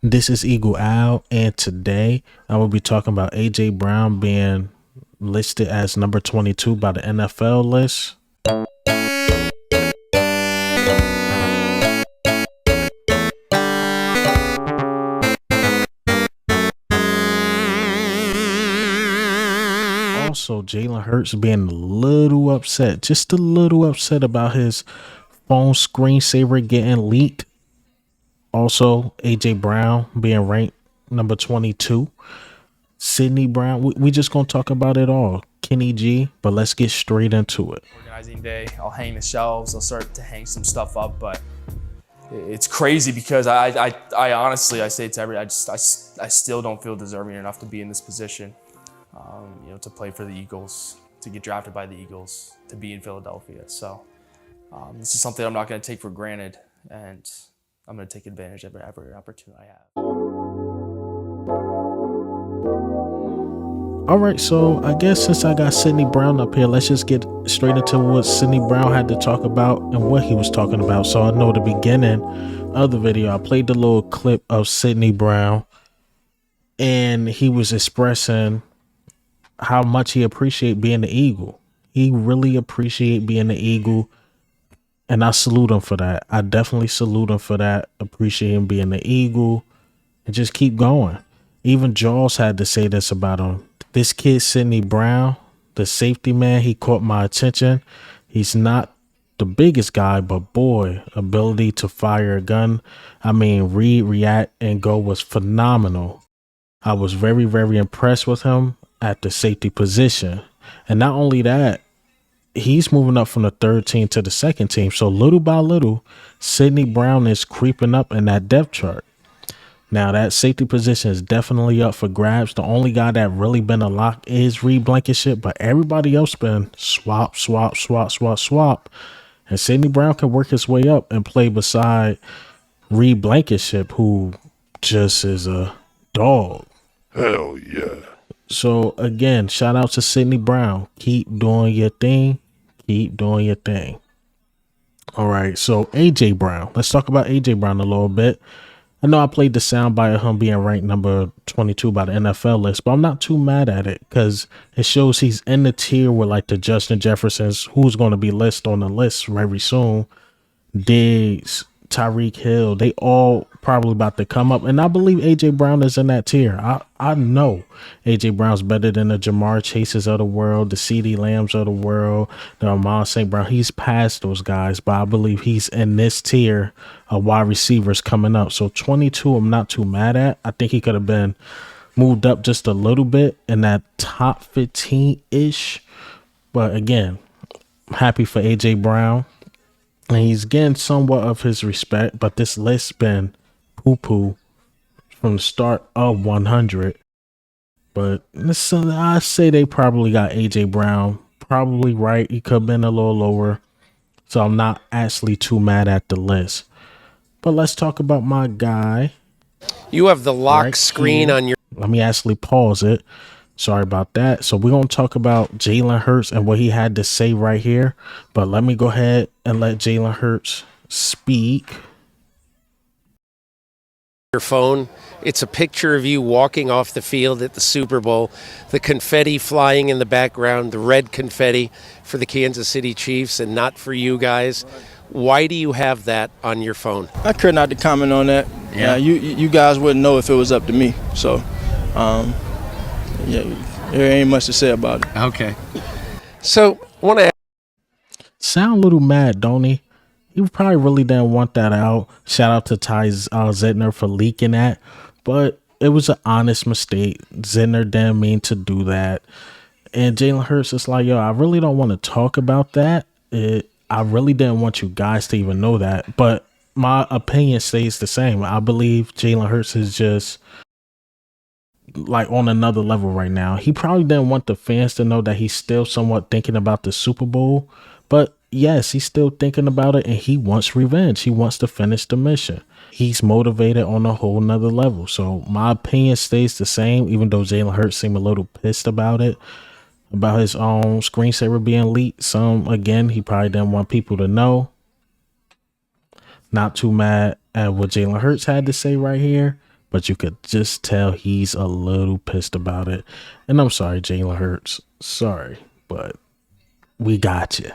This is Eagle Al, and today I will be talking about AJ Brown being listed as number 22 by the NFL list. Also, Jalen Hurts being a little upset, just a little upset about his phone screensaver getting leaked. Also, AJ Brown being ranked number 22. Sydney Brown, we just gonna talk about it all. Kenny G, but let's get straight into it. Organizing day, I'll hang the shelves, I'll start to hang some stuff up, but it's crazy because I honestly, I say to everybody, I still don't feel deserving enough to be in this position. To play for the Eagles, to get drafted by the Eagles, to be in Philadelphia. So this is something I'm not going to take for granted, and I'm going to take advantage of every opportunity I have. All right, so I guess since I got Sydney Brown up here, let's just get straight into what Sydney Brown had to talk about and what he was talking about. So I know the beginning of the video, I played the little clip of Sydney Brown, and he was expressing how much he appreciate being the Eagle. He really appreciate being the Eagle, and I salute him for that. I definitely salute him for that. Appreciate him being the Eagle, and just keep going. Even Jaws had to say this about him. This kid, Sydney Brown, the safety man, he caught my attention. He's not the biggest guy, but boy, ability to fire a gun. I mean, read, react, and go was phenomenal. I was very, very impressed with him at the safety position. And not only that, he's moving up from the third team to the second team. So little by little, Sydney Brown is creeping up in that depth chart. Now that safety position is definitely up for grabs. The only guy that really been a lock is Reed Blankenship, but everybody else been swap. And Sydney Brown can work his way up and play beside Reed Blankenship, who just is a dog. Hell yeah. So again, shout out to Sydney Brown. Keep doing your thing. Keep doing your thing. All right. So AJ Brown. Let's talk about AJ Brown a little bit. I know I played the soundbite of him being ranked number 22 by the NFL list, but I'm not too mad at it because it shows he's in the tier with like the Justin Jeffersons, who's going to be listed on the list very soon. Diggs, Tyreek Hill, they all probably about to come up, and I believe AJ Brown is in that tier. I know AJ Brown's better than the Jamar Chases of the world, the CeeDee Lambs of the world, the Amon St. Brown. He's past those guys, but I believe he's in this tier of wide receivers coming up. So 22, I'm not too mad at. I think he could have been moved up just a little bit in that top 15-ish. But again, I'm happy for AJ Brown. And he's getting somewhat of his respect, but this list's been poo-poo from the start of 100. But listen, I say they probably got AJ Brown probably right. He could have been a little lower. So I'm not actually too mad at the list. But let's talk about my guy. You have the lock right screen here. on your... Let me actually pause it. Sorry about that. So we're going to talk about Jalen Hurts and what he had to say right here. But let me go ahead and let Jalen Hurts speak. Your phone. It's a picture of you walking off the field at the Super Bowl, the confetti flying in the background, the red confetti for the Kansas City Chiefs and not for you guys. Why do you have that on your phone? I could not to comment on that. Yeah. You guys wouldn't know if it was up to me. So, yeah, there ain't much to say about it. Okay. So, want to Sound a little mad, don't he? He probably really didn't want that out. Shout out to Ty Zedner for leaking that. But it was an honest mistake. Zedner didn't mean to do that. And Jalen Hurts is like, yo, I really don't want to talk about that. I really didn't want you guys to even know that. But my opinion stays the same. I believe Jalen Hurts is just like on another level right now. He probably didn't want the fans to know that he's still somewhat thinking about the Super Bowl. But yes, he's still thinking about it, and he wants revenge. He wants to finish the mission. He's motivated on a whole nother level. So my opinion stays the same, even though Jalen Hurts seemed a little pissed about it, about his own screensaver being leaked. Again, he probably didn't want people to know. Not too mad at what Jalen Hurts had to say right here. but you could just tell he's a little pissed about it. And I'm sorry, Jalen Hurts. Sorry, but we got you.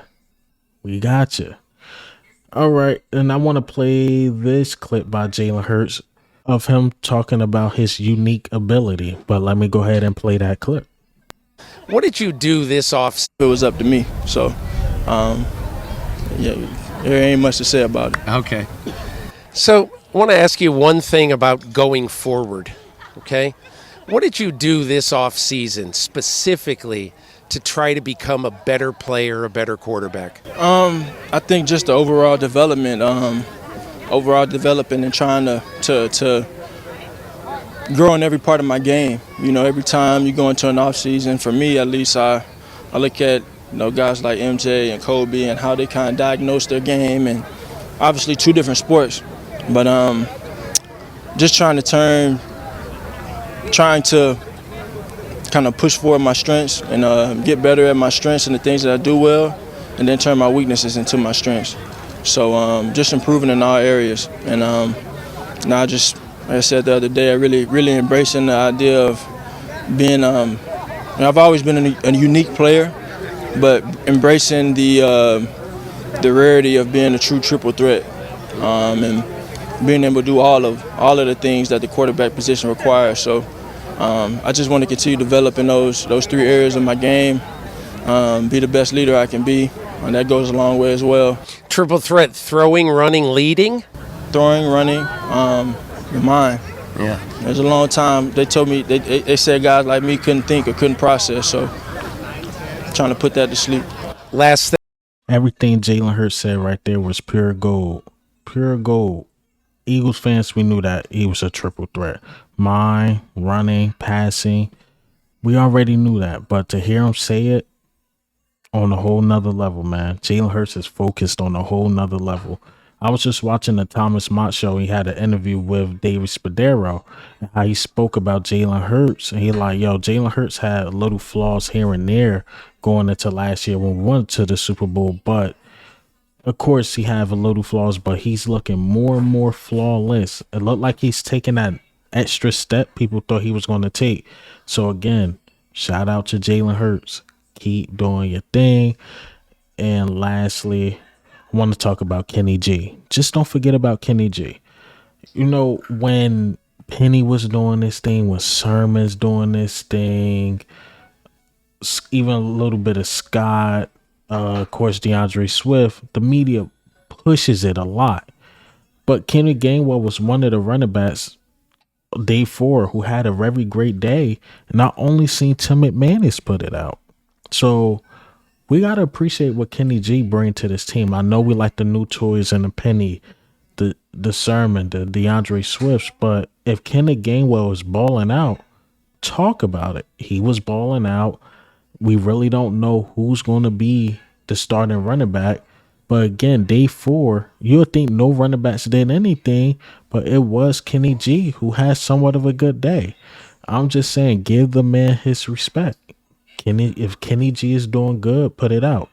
We got you. All right, and I want to play this clip by Jalen Hurts of him talking about his unique ability. But let me go ahead and play that clip. What did you do this off? It was up to me. So, yeah, there ain't much to say about it. Okay. So I want to ask you one thing about going forward, okay? What did you do this offseason specifically to try to become a better player, a better quarterback? I think just the overall development, and trying to grow in every part of my game. You know, every time you go into an off season, for me at least, I look at guys like MJ and Kobe and how they kind of diagnose their game, and obviously two different sports, but just trying to kind of push forward my strengths and get better at my strengths and the things that I do well, and then turn my weaknesses into my strengths. So just improving in all areas, and now just like I said the other day, I really embracing the idea of being. I've always been a unique player, but embracing the rarity of being a true triple threat, and being able to do all of the things that the quarterback position requires. So I just want to continue developing those three areas of my game, be the best leader I can be, and that goes a long way as well. Triple threat: throwing, running, leading. Throwing, running, mine. Yeah. There's a long time they told me they said guys like me couldn't think or couldn't process. So I'm trying to put that to sleep. Last thing. Everything Jalen Hurts said right there was pure gold. Pure gold. Eagles fans, we knew that he was a triple threat. Mine, running, passing. We already knew that. But to hear him say it on a whole nother level, man. Jalen Hurts is focused on a whole nother level. I was just watching the Thomas Mott show. He had an interview with David Spadaro, and how he spoke about Jalen Hurts. And he like, Jalen Hurts had little flaws here and there going into last year when we went to the Super Bowl. But, of course, he had a little flaws, but he's looking more and more flawless. It looked like he's taking that extra step people thought he was going to take. So, again, shout out to Jalen Hurts. Keep doing your thing. And lastly, I want to talk about Kenny G. Just don't forget about Kenny G. You know, when Penny was doing this thing, when Sermon's doing this thing, even a little bit of Scott, of course, DeAndre Swift, the media pushes it a lot. But Kenneth Gainwell was one of the running backs day 4 who had a very great day. And I only seen Tim McManus put it out. So we got to appreciate what Kenny G bring to this team. I know we like the new toys and the Penny, the Sermon, the DeAndre Swifts, but if Kenneth Gainwell is balling out, talk about it. He was balling out. We really don't know who's going to be the starting running back. But again, day 4, you'll think no running backs did anything, but it was Kenny G who had somewhat of a good day. I'm just saying, give the man his respect. If Kenny G is doing good, put it out.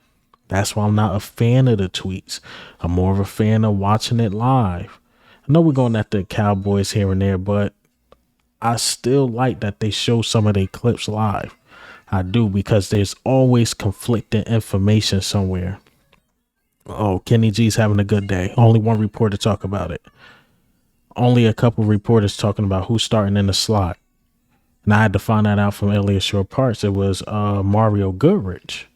That's why I'm not a fan of the tweets. I'm more of a fan of watching it live. I know we're going at the Cowboys here and there, but I still like that they show some of their clips live. I do, because there's always conflicting information somewhere. Oh, Kenny G's having a good day. Only one reporter talk about it. Only a couple reporters talking about who's starting in the slot. And I had to find that out from Elliott Shore Parks. It was Mario Goodrich.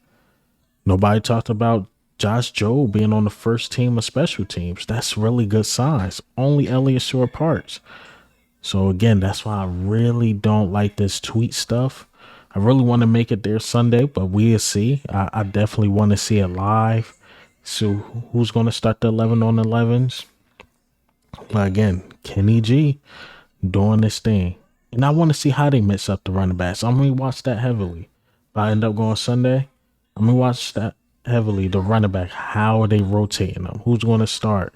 Nobody talked about Josh Jobe being on the first team of special teams. That's really good signs. Only Elliott Shore Parks. So again, that's why I really don't like this tweet stuff. I really want to make it there Sunday, but we'll see. I definitely want to see it live. So who's going to start the 11 on 11s? But again, Kenny G doing this thing. And I want to see how they mix up the running backs. I'm going to watch that heavily. If I end up going Sunday, I'm going to watch that heavily. The running back, how are they rotating them? Who's going to start?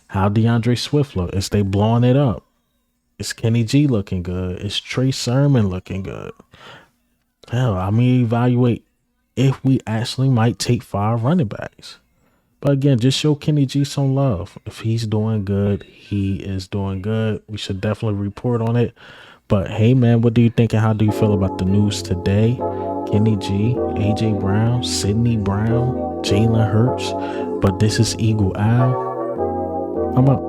How DeAndre Swift look? Is they blowing it up? Is Kenny G looking good? Is Trey Sermon looking good? Hell, I'm going to evaluate if we actually might take 5 running backs. But again, just show Kenny G some love. If he's doing good, he is doing good. We should definitely report on it. But hey, man, what do you think and how do you feel about the news today? Kenny G, AJ Brown, Sidney Brown, Jalen Hurts. But this is Eagle Al. I'm out.